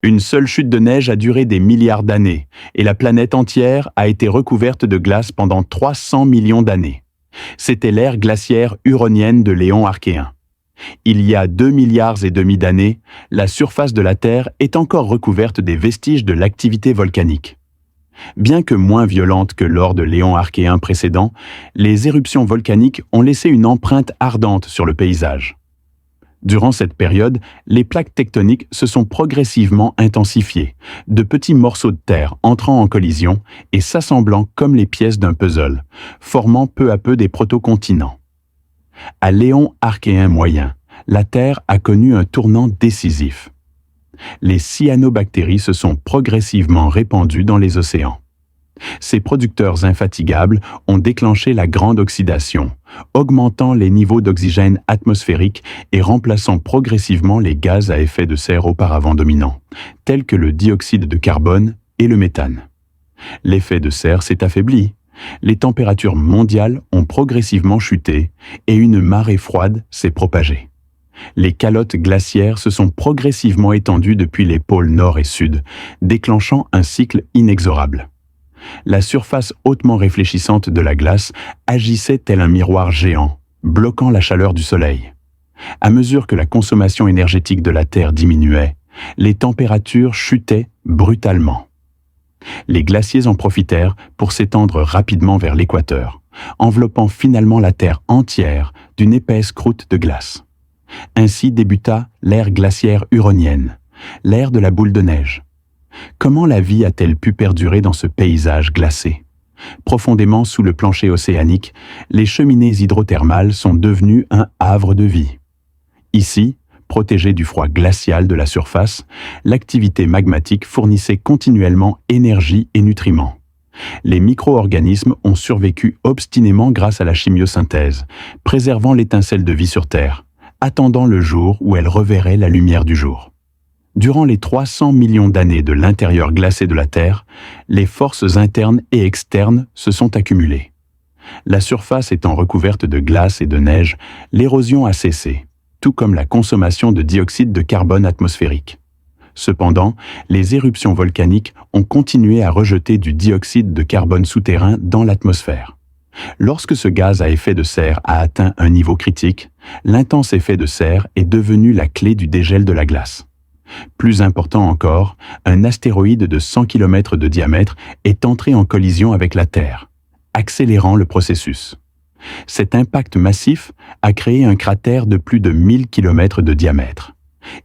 Une seule chute de neige a duré des milliards d'années, et la planète entière a été recouverte de glace pendant 300 millions d'années. C'était l'ère glaciaire huronienne de l'éon archéen. Il y a 2 milliards et demi d'années, la surface de la Terre est encore recouverte des vestiges de l'activité volcanique. Bien que moins violentes que lors de l'éon archéen précédent, les éruptions volcaniques ont laissé une empreinte ardente sur le paysage. Durant cette période, les plaques tectoniques se sont progressivement intensifiées, de petits morceaux de terre entrant en collision et s'assemblant comme les pièces d'un puzzle, formant peu à peu des protocontinents. À l'éon archéen moyen, la Terre a connu un tournant décisif. Les cyanobactéries se sont progressivement répandues dans les océans. Ces producteurs infatigables ont déclenché la grande oxydation, augmentant les niveaux d'oxygène atmosphérique et remplaçant progressivement les gaz à effet de serre auparavant dominants, tels que le dioxyde de carbone et le méthane. L'effet de serre s'est affaibli, les températures mondiales ont progressivement chuté et une marée froide s'est propagée. Les calottes glaciaires se sont progressivement étendues depuis les pôles nord et sud, déclenchant un cycle inexorable. La surface hautement réfléchissante de la glace agissait tel un miroir géant, bloquant la chaleur du soleil. À mesure que la consommation énergétique de la Terre diminuait, les températures chutaient brutalement. Les glaciers en profitèrent pour s'étendre rapidement vers l'équateur, enveloppant finalement la Terre entière d'une épaisse croûte de glace. Ainsi débuta l'ère glaciaire huronienne, l'ère de la boule de neige. Comment la vie a-t-elle pu perdurer dans ce paysage glacé? Profondément sous le plancher océanique, les cheminées hydrothermales sont devenues un havre de vie. Ici, protégée du froid glacial de la surface, l'activité magmatique fournissait continuellement énergie et nutriments. Les micro-organismes ont survécu obstinément grâce à la chimiosynthèse, préservant l'étincelle de vie sur Terre, attendant le jour où elle reverrait la lumière du jour. Durant les 300 millions d'années de l'intérieur glacé de la Terre, les forces internes et externes se sont accumulées. La surface étant recouverte de glace et de neige, l'érosion a cessé, tout comme la consommation de dioxyde de carbone atmosphérique. Cependant, les éruptions volcaniques ont continué à rejeter du dioxyde de carbone souterrain dans l'atmosphère. Lorsque ce gaz à effet de serre a atteint un niveau critique, l'intense effet de serre est devenu la clé du dégel de la glace. Plus important encore, un astéroïde de 100 km de diamètre est entré en collision avec la Terre, accélérant le processus. Cet impact massif a créé un cratère de plus de 1000 km de diamètre,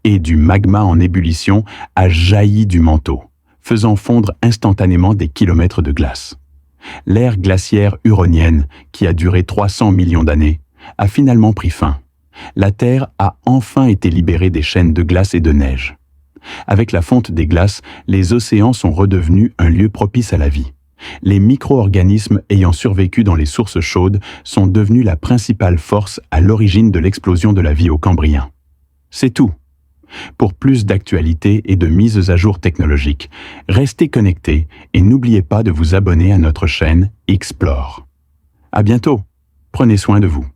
et du magma en ébullition a jailli du manteau, faisant fondre instantanément des kilomètres de glace. L'ère glaciaire huronienne, qui a duré 300 millions d'années, a finalement pris fin. La Terre a enfin été libérée des chaînes de glace et de neige. Avec la fonte des glaces, les océans sont redevenus un lieu propice à la vie. Les micro-organismes ayant survécu dans les sources chaudes sont devenus la principale force à l'origine de l'explosion de la vie au Cambrien. C'est tout. Pour plus d'actualités et de mises à jour technologiques, restez connectés et n'oubliez pas de vous abonner à notre chaîne Explore. À bientôt. Prenez soin de vous.